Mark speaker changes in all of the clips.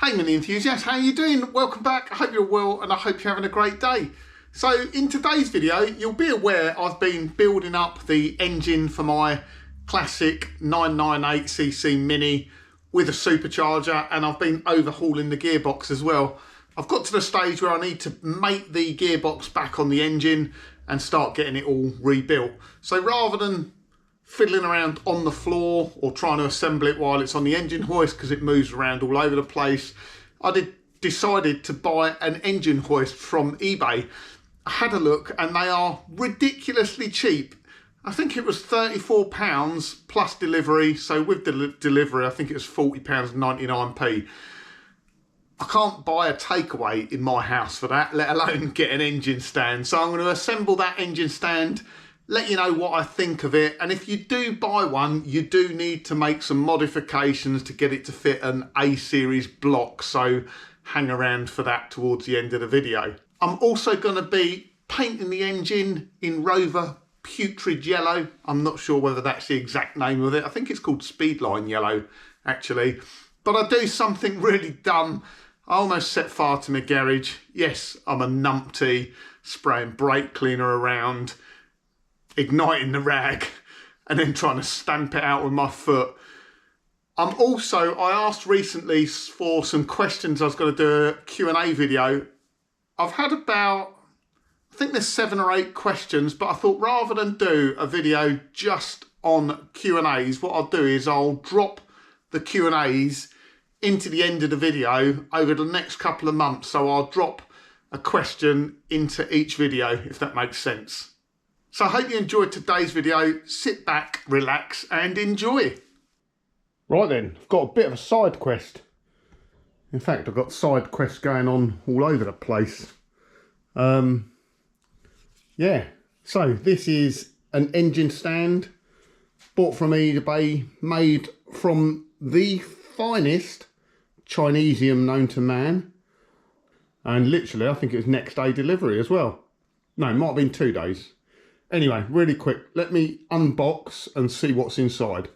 Speaker 1: Hey mini enthusiasts, how you doing? Welcome back. I hope you're well and I hope you're having a great day. So in today's video, you'll be aware I've been building up the engine for my classic 998cc Mini with a supercharger, and I've been overhauling the gearbox as well. I've got to the stage where I need to make the gearbox back on the engine and start getting it all rebuilt. So rather than fiddling around on the floor or trying to assemble it while it's on the engine hoist because it moves around all over the place, I decided to buy an engine hoist from eBay. I had a look and they are ridiculously cheap. I think it was £34 plus delivery. So with the delivery, I think it was £40.99p. I can't buy a takeaway in my house for that, let alone get an engine stand. So I'm going to assemble that engine stand, let you know what I think of it. And if you do buy one, you do need to make some modifications to get it to fit an A-series block. So hang around for that towards the end of the video. I'm also going to be painting the engine in Rover Putrid Yellow. I'm not sure whether that's the exact name of it. I think it's called Speedline Yellow, actually. But I do something really dumb. I almost set fire to my garage. Yes, I'm a numpty, spraying brake cleaner around, igniting the rag, and then trying to stamp it out with my foot. I asked recently for some questions. I was going to do a Q&A video. I've had about, I think there's 7 or 8 questions, but I thought rather than do a video just on Q&As, what I'll do is I'll drop the Q&As into the end of the video over the next couple of months. So I'll drop a question into each video, if that makes sense. So I hope you enjoyed today's video. Sit back, relax and enjoy. Right then, I've got a bit of a side quest. In fact, I've got side quests going on all over the place. Yeah, so this is an engine stand bought from eBay, made from the finest Chinesium known to man. And literally, I think it was next day delivery as well. No, it might have been 2 days. Anyway, really quick, let me unbox and see what's inside.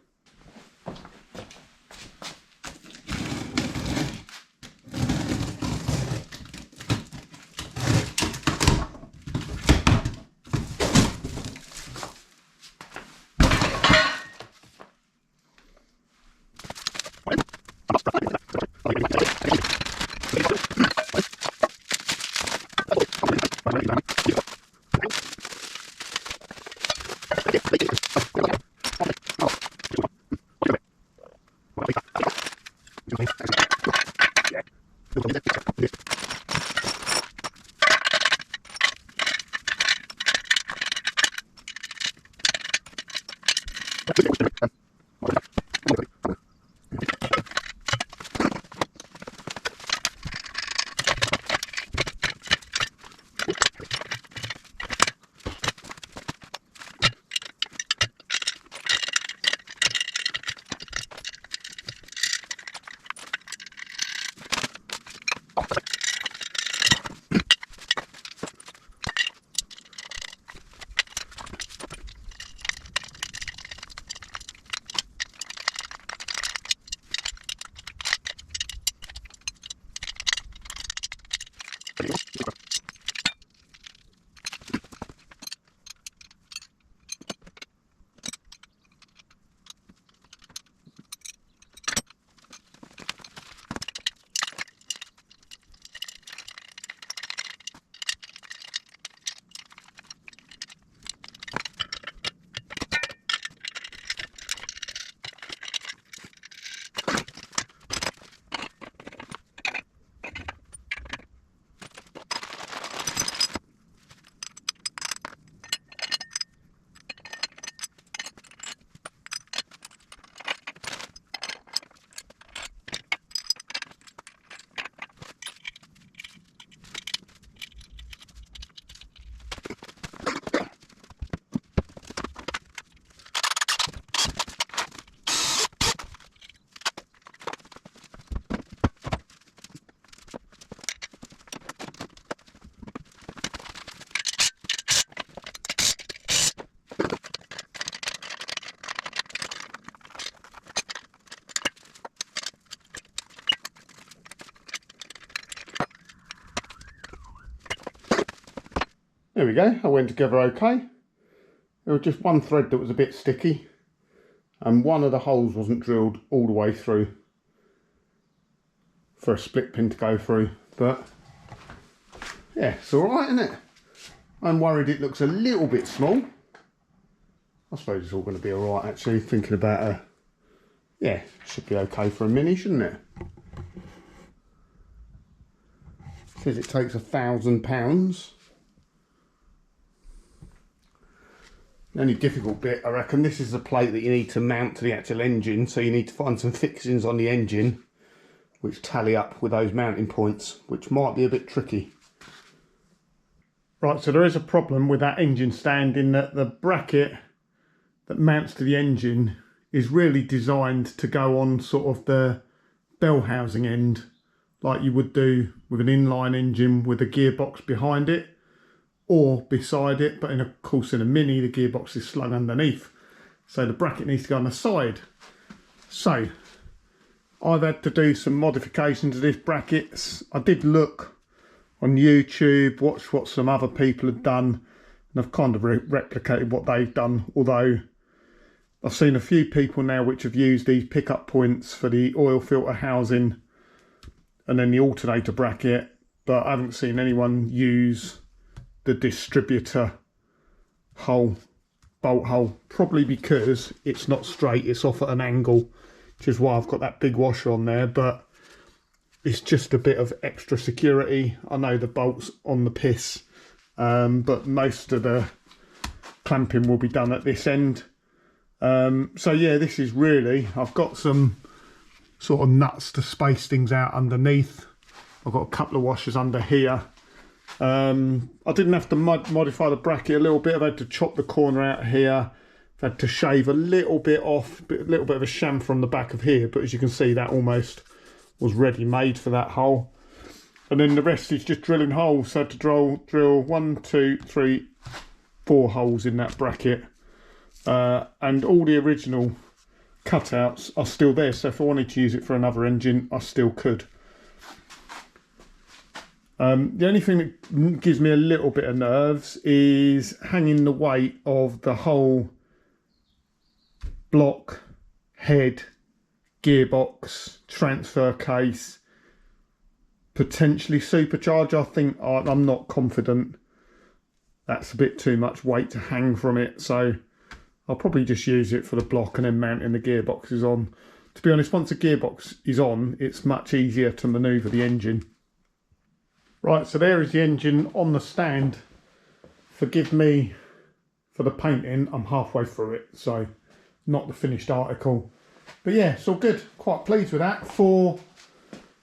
Speaker 1: There we go, I went together okay. There was just one thread that was a bit sticky, and one of the holes wasn't drilled all the way through for a split pin to go through, but yeah, it's alright, isn't it? I'm worried it looks a little bit small. I suppose it's all going to be alright actually, thinking about yeah, should be okay for a mini, shouldn't it? Says it takes £1,000. The only difficult bit, I reckon, this is the plate that you need to mount to the actual engine, so you need to find some fixings on the engine which tally up with those mounting points, which might be a bit tricky. Right, so there is a problem with that engine stand in that the bracket that mounts to the engine is really designed to go on sort of the bell housing end, like you would do with an inline engine with a gearbox behind it or beside it, but of course in a Mini the gearbox is slung underneath, so the bracket needs to go on the side. So I've had to do some modifications to this brackets. I did look on YouTube, watch what some other people had done, and I've kind of replicated what they've done, although I've seen a few people now which have used these pickup points for the oil filter housing and then the alternator bracket, but I haven't seen anyone use the distributor hole, bolt hole, probably because it's not straight, it's off at an angle, which is why I've got that big washer on there, but it's just a bit of extra security. I know the bolt's on the piss, but most of the clamping will be done at this end. So yeah, this is really, I've got some sort of nuts to space things out underneath. I've got a couple of washers under here. I didn't have to modify the bracket a little bit. I've had to chop the corner out here. I've had to shave a little bit off, a little bit of a chamfer on the back of here, but as you can see, that almost was ready made for that hole. And then the rest is just drilling holes. So I had to drill 1, 2, 3, 4 holes in that bracket. And all the original cutouts are still there, so if I wanted to use it for another engine, I still could. The only thing that gives me a little bit of nerves is hanging the weight of the whole block, head, gearbox, transfer case, potentially supercharger. I think I'm not confident. That's a bit too much weight to hang from it, so I'll probably just use it for the block and then mounting the gearboxes on. To be honest, once the gearbox is on, it's much easier to manoeuvre the engine. Right, so there is the engine on the stand. Forgive me for the painting, I'm halfway through it, so not the finished article. But yeah, it's all good. Quite pleased with that. For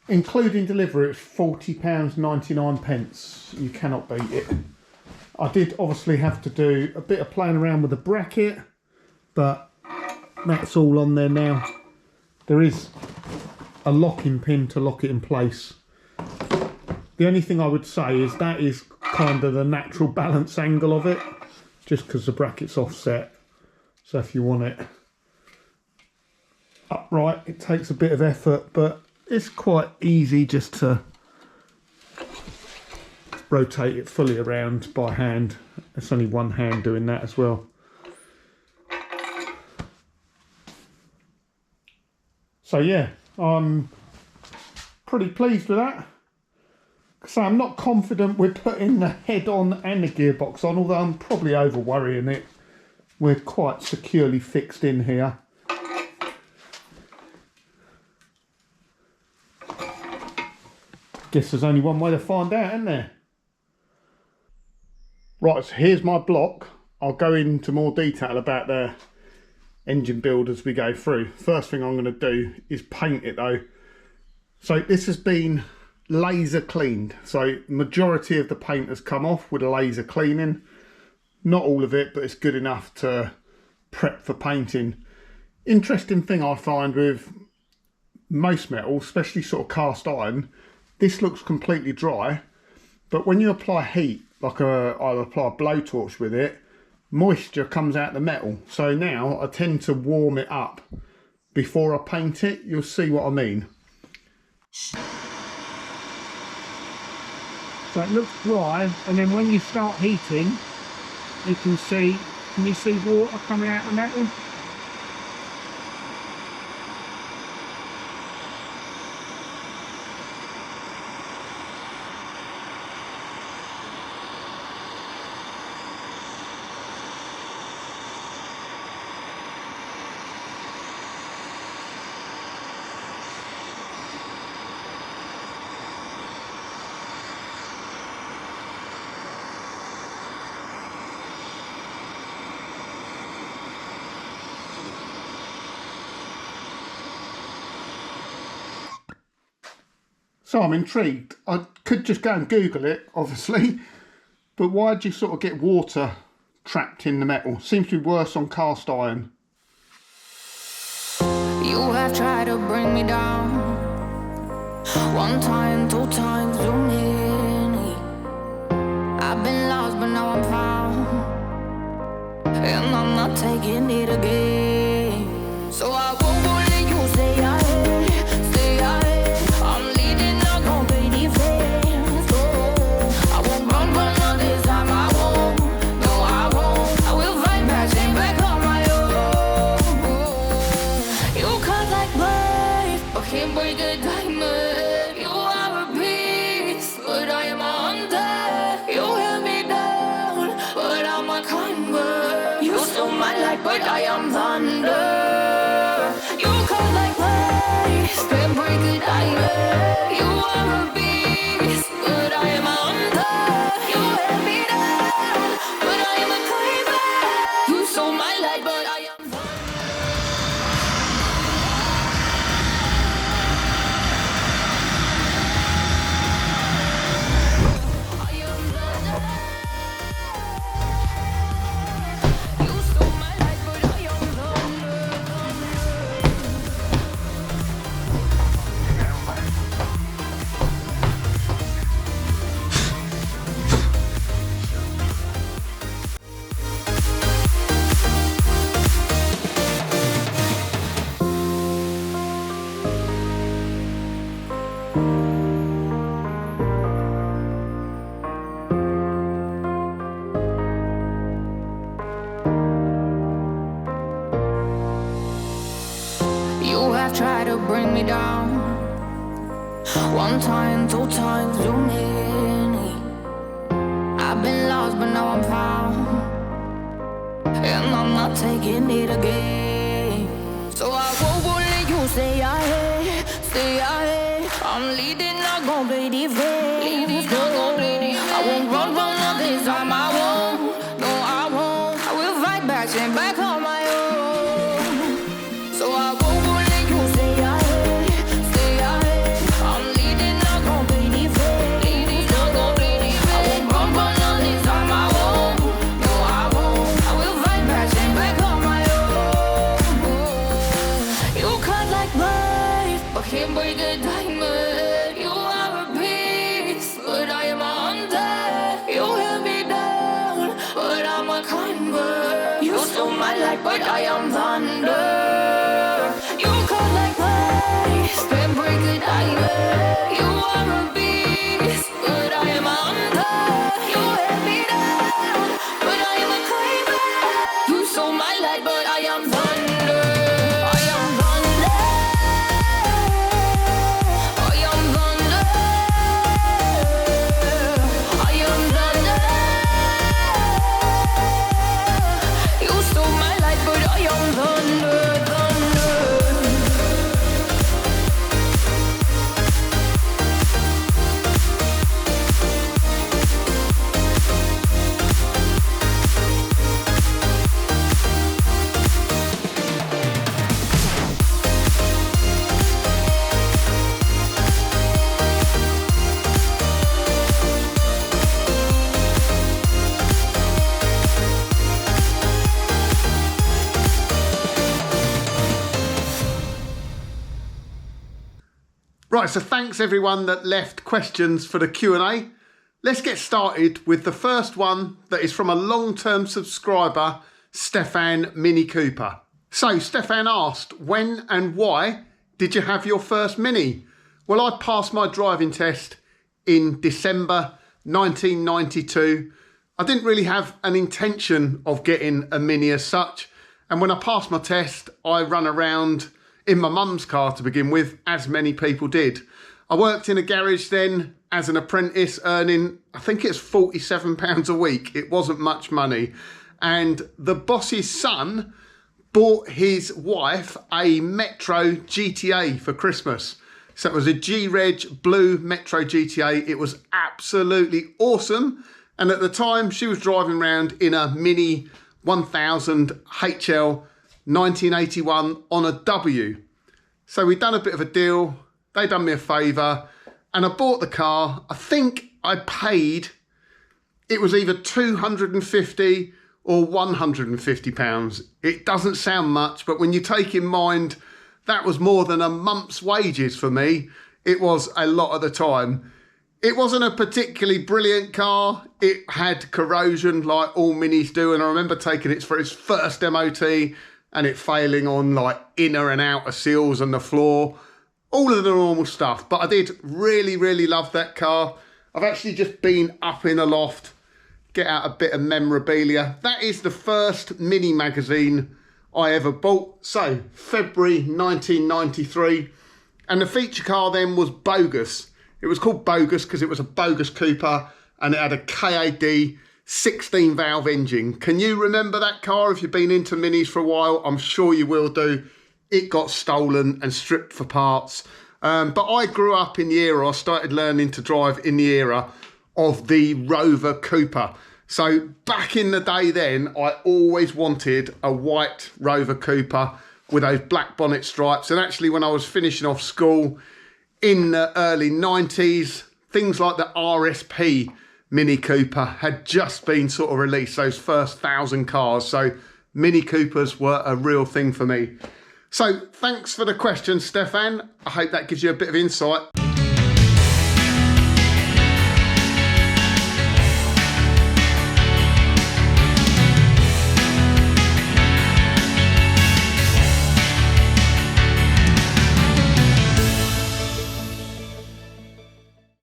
Speaker 1: including delivery, it's £40.99. You cannot beat it. I did obviously have to do a bit of playing around with the bracket, but that's all on there now. There is a locking pin to lock it in place. The only thing I would say is that is kind of the natural balance angle of it, just because the bracket's offset. So if you want it upright, it takes a bit of effort, but it's quite easy just to rotate it fully around by hand. It's only one hand doing that as well. So yeah, I'm pretty pleased with that. So I'm not confident we're putting the head on and the gearbox on, although I'm probably over worrying it. We're quite securely fixed in here. Guess there's only one way to find out, isn't there? Right, so here's my block. I'll go into more detail about the engine build as we go through. First thing I'm going to do is paint it though. So this has been laser cleaned. So majority of the paint has come off with a laser cleaning. Not all of it, but it's good enough to prep for painting. Interesting thing I find with most metal, especially sort of cast iron, this looks completely dry, but when you apply heat, like I'll apply a blowtorch with it, moisture comes out the metal. So now I tend to warm it up before I paint it. You'll see what I mean.
Speaker 2: So it looks dry, and then when you start heating, you can see, can you see water coming out of the metal?
Speaker 1: So I'm intrigued. I could just go and Google it, obviously, but why do you sort of get water trapped in the metal? Seems to be worse on cast iron.
Speaker 3: You have tried to bring me down. One time, two times, too many. I've been lost, but now I'm found, and I'm not taking it again. So I won't let you stay ahead, stay ahead. I'm leading, not gonna pay defense. Oh, I won't run all this time. I won't, no, I won't. I will fight back, stand back on my own. You cut like blade, but can't break a diamond. You are a beast, but I am a hunter. You held me down, but I'm a climber. You stole my light, but I am thunder. You cut like blade, but can't break a diamond. You are a beast, but I am a hunter. You held me down, but I am a climber. You stole my light, but I am thunder. You have tried to bring me down. One time, two times, too many. I've been lost, but now I'm found, and I'm not taking it again. So I won't let you stay ahead, stay ahead. I'm leading, not gonna play defense. Leading, not gonna play defense. I won't run all this time. I won't, no, I won't. I will fight back, stand back on my own. So I won't. Can't break a diamond. You are a beast, but I am a hunter. You held me down, but I'm a climber. You stole my light, but I am thunder. You cut like glass, can't break a diamond. You are a beast, but I am a hunter. You held me down, but I am a climber. You stole my light, but I am thunder.
Speaker 1: Right, so thanks everyone that left questions for the Q&A. Let's get started with the first one that is from a long-term subscriber, Stefan Mini Cooper. So Stefan asked, when and why did you have your first Mini? Well, I passed my driving test in December 1992. I didn't really have an intention of getting a Mini as such. And when I passed my test, I ran around in my mum's car to begin with, as many people did. I worked in a garage then as an apprentice, earning, I think it's £47 a week. It wasn't much money. And the boss's son bought his wife a Metro GTA for Christmas. So it was a G-Reg blue Metro GTA. It was absolutely awesome. And at the time, she was driving around in a Mini 1000 HL 1981 on a W. So we'd done a bit of a deal. They done me a favour and I bought the car. I think I paid, it was either 250 or 150 pounds. It doesn't sound much, but when you take in mind that was more than a month's wages for me, it was a lot of the time. It wasn't a particularly brilliant car. It had corrosion like all Minis do. And I remember taking it for its first MOT and it failing on like inner and outer seals on the floor. All of the normal stuff. But I did really, really love that car. I've actually just been up in the loft, get out a bit of memorabilia. That is the first Mini magazine I ever bought. So, February 1993. And the feature car then was Bogus. It was called Bogus because it was a Bogus Cooper and it had a KAD 16 valve engine. Can you remember that car if you've been into Minis for a while? I'm sure you will do. It got stolen and stripped for parts. But I grew up in the era, I started learning to drive in the era of the Rover Cooper. So back in the day then, I always wanted a white Rover Cooper with those black bonnet stripes. And actually when I was finishing off school in the early 90s, things like the RSP Mini Cooper had just been sort of released, those first 1,000 cars. So Mini Coopers were a real thing for me. So thanks for the question, Stefan. I hope that gives you a bit of insight.